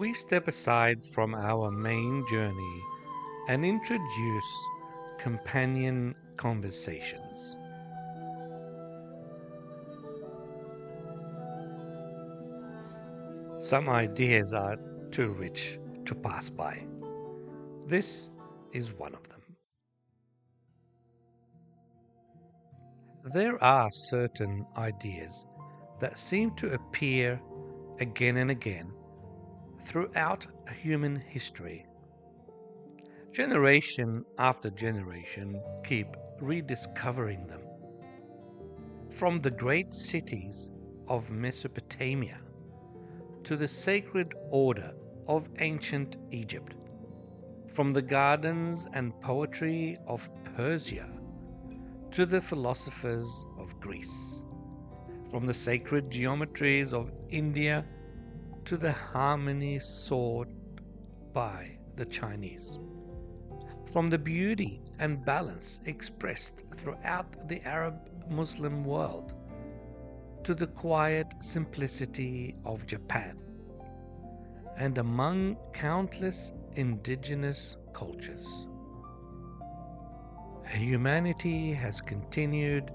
we step aside from our main journey and introduce companion conversations. Some ideas are too rich to pass by. This is one of them. There are certain ideas that seem to appear again and again throughout human history. Generation after generation keep rediscovering them. From the great cities of Mesopotamia to the sacred order of ancient Egypt, from the gardens and poetry of Persia to the philosophers of Greece, from the sacred geometries of India to the harmony sought by the Chinese, from the beauty and balance expressed throughout the Arab Muslim world to the quiet simplicity of Japan, and among countless indigenous cultures. Humanity has continued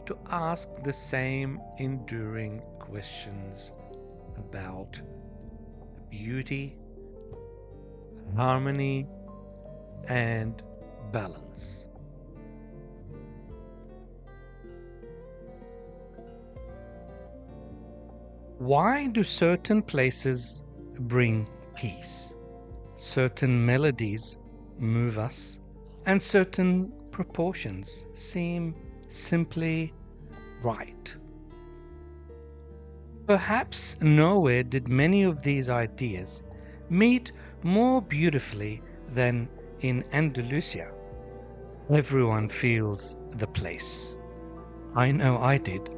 to ask the same enduring questions about beauty, harmony, and balance. Why do certain places bring peace? Certain melodies move us, and certain proportions seem simply right. Perhaps nowhere did many of these ideas meet more beautifully than in Andalusia. Everyone feels the place. I know I did.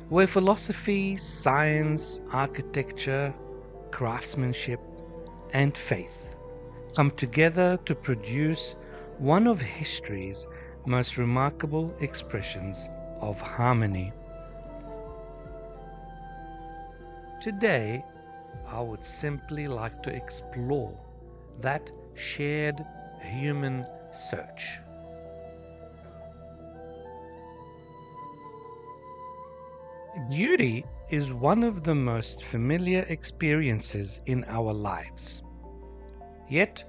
Where philosophy, science, architecture, craftsmanship, and faith come together to produce one of history's most remarkable expressions of harmony. Today, I would simply like to explore that shared human search. Beauty is one of the most familiar experiences in our lives. Yet,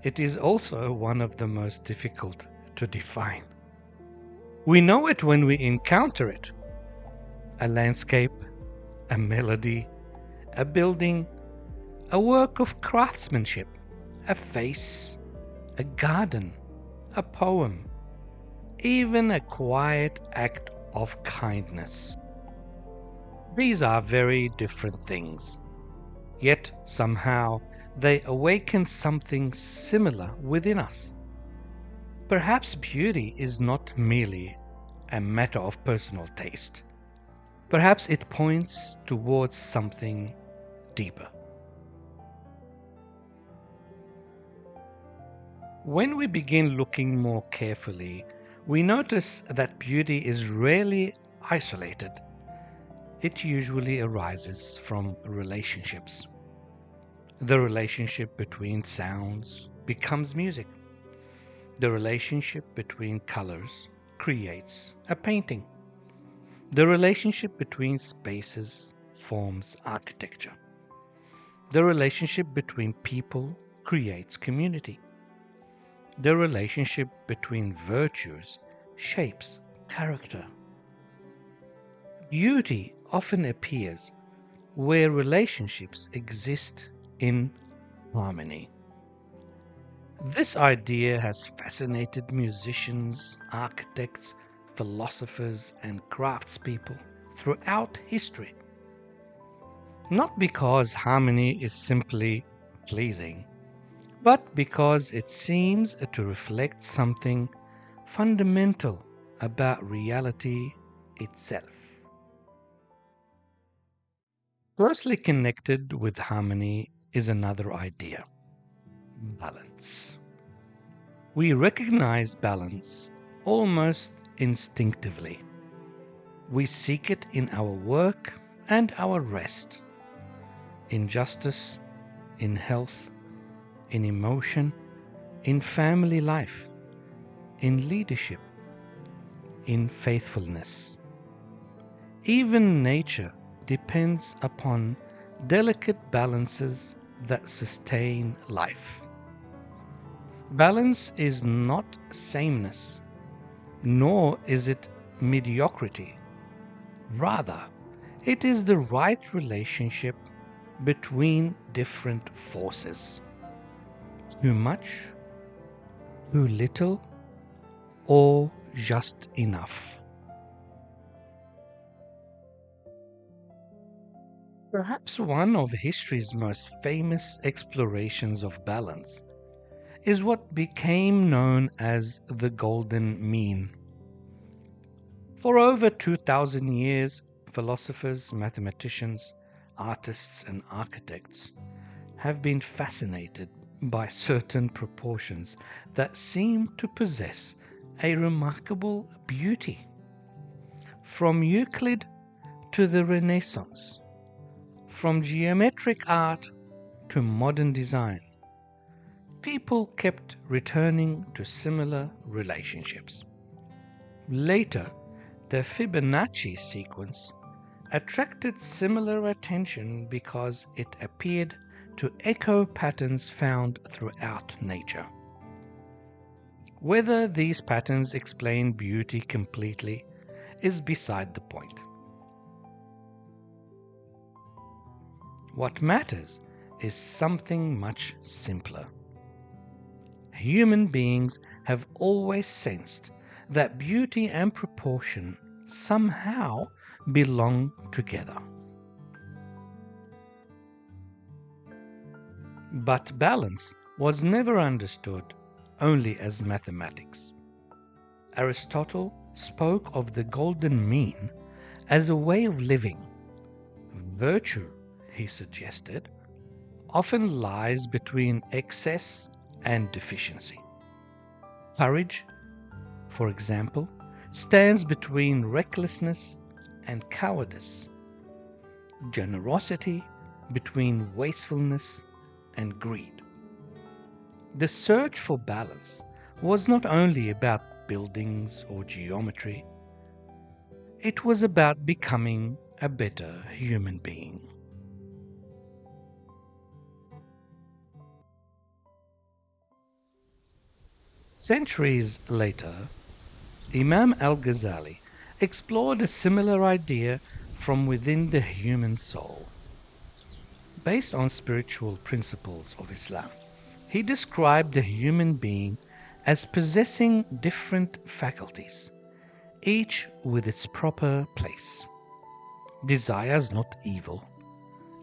it is also one of the most difficult to define. We know it when we encounter it. A landscape, a melody, a building, a work of craftsmanship, a face, a garden, a poem, even a quiet act of kindness. These are very different things, yet somehow they awaken something similar within us. Perhaps beauty is not merely a matter of personal taste. Perhaps it points towards something deeper. When we begin looking more carefully, we notice that beauty is rarely isolated. It usually arises from relationships. The relationship between sounds becomes music. The relationship between colors creates a painting. The relationship between spaces forms architecture. The relationship between people creates community. The relationship between virtues shapes character. Beauty often appears where relationships exist in harmony. This idea has fascinated musicians, architects, philosophers, and craftspeople throughout history. Not because harmony is simply pleasing, but because it seems to reflect something fundamental about reality itself. Closely connected with harmony is another idea: balance. We recognize balance almost instinctively. We seek it in our work and our rest. in justice, in health, in emotion, in family life, in leadership, in faithfulness. Even nature depends upon delicate balances that sustain life. Balance is not sameness, nor is it mediocrity. Rather, it is the right relationship between different forces. Too much, too little, or just enough. Perhaps one of history's most famous explorations of balance is what became known as the Golden Mean. For over 2,000 years, philosophers, mathematicians, artists, and architects have been fascinated by certain proportions that seem to possess a remarkable beauty. From Euclid to the Renaissance, from geometric art to modern design, people kept returning to similar relationships. Later, the Fibonacci sequence attracted similar attention because it appeared to echo patterns found throughout nature. Whether these patterns explain beauty completely is beside the point. What matters is something much simpler. Human beings have always sensed that beauty and proportion somehow belong together. But balance was never understood only as mathematics. Aristotle spoke of the golden mean as a way of living. Virtue, he suggested, often lies between excess and deficiency. Courage, for example, stands between recklessness and cowardice. Generosity between wastefulness and greed. The search for balance was not only about buildings or geometry, it was about becoming a better human being. Centuries later, Imam al-Ghazali explored a similar idea from within the human soul. Based on spiritual principles of Islam, he described the human being as possessing different faculties, each with its proper place. Desire is not evil.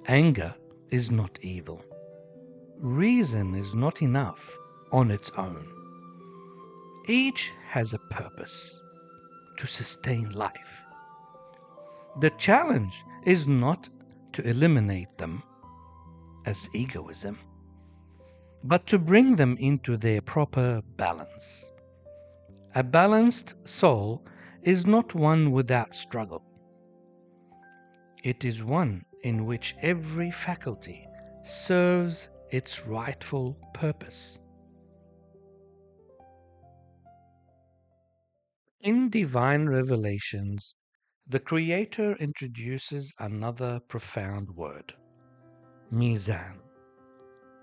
Anger is not evil. Reason is not enough on its own. Each has a purpose: to sustain life. The challenge is not to eliminate them as egoism, but to bring them into their proper balance. A balanced soul is not one without struggle. It is one in which every faculty serves its rightful purpose. In divine revelations, the Creator introduces another profound word, mizan,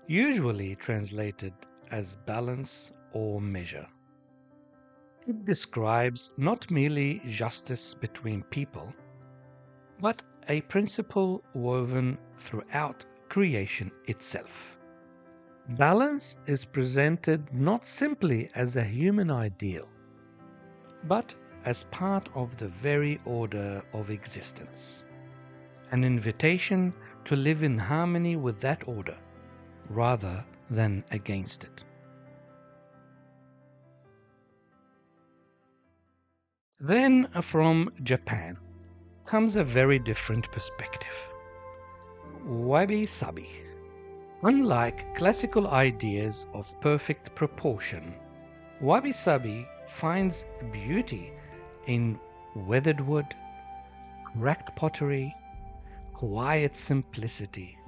usually translated as balance or measure. It describes not merely justice between people, but a principle woven throughout creation itself. Balance is presented not simply as a human ideal, but as part of the very order of existence, an invitation to live in harmony with that order rather than against it. Then from Japan comes a very different perspective. Wabi Sabi. Unlike classical ideas of perfect proportion, Wabi Sabi finds beauty in weathered wood, cracked pottery, quiet simplicity,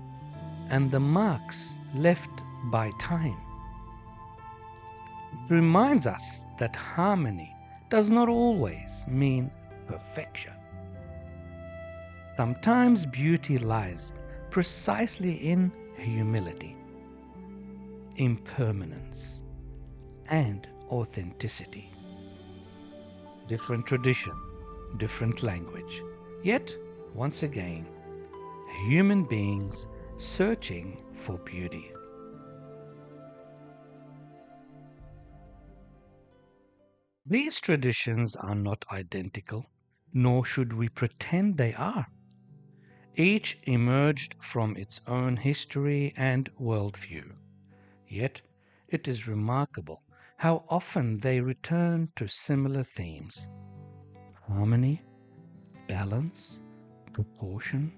and the marks left by time. It reminds us that harmony does not always mean perfection. Sometimes beauty lies precisely in humility, impermanence, and authenticity. Different tradition, different language, yet, once again, human beings searching for beauty. These traditions are not identical, nor should we pretend they are. Each emerged from its own history and worldview. Yet it is remarkable how often they return to similar themes: harmony, balance, proportion,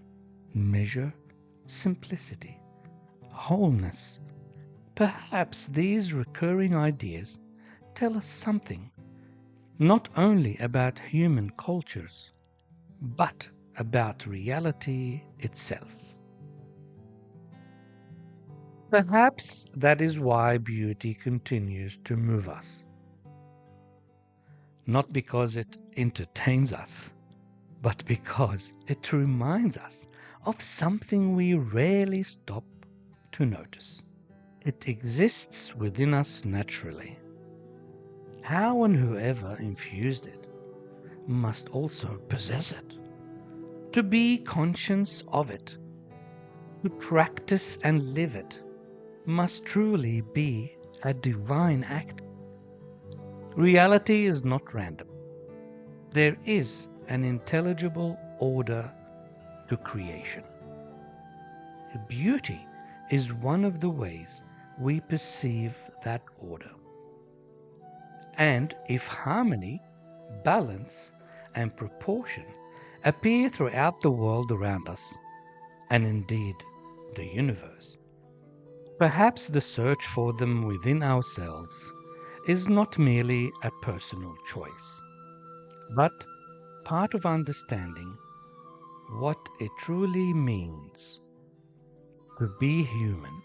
measure, simplicity, wholeness. Perhaps these recurring ideas tell us something, not only about human cultures, but about reality itself. Perhaps that is why beauty continues to move us. Not because it entertains us, but because it reminds us of something we rarely stop to notice. It exists within us naturally. How and whoever infused it must also possess it. To be conscious of it, to practice and live it, must truly be a divine act. Reality is not random. There is an intelligible order to creation. Beauty is one of the ways we perceive that order. And if harmony, balance, and proportion appear throughout the world around us, and indeed the universe, perhaps the search for them within ourselves is not merely a personal choice, but part of understanding what it truly means to be human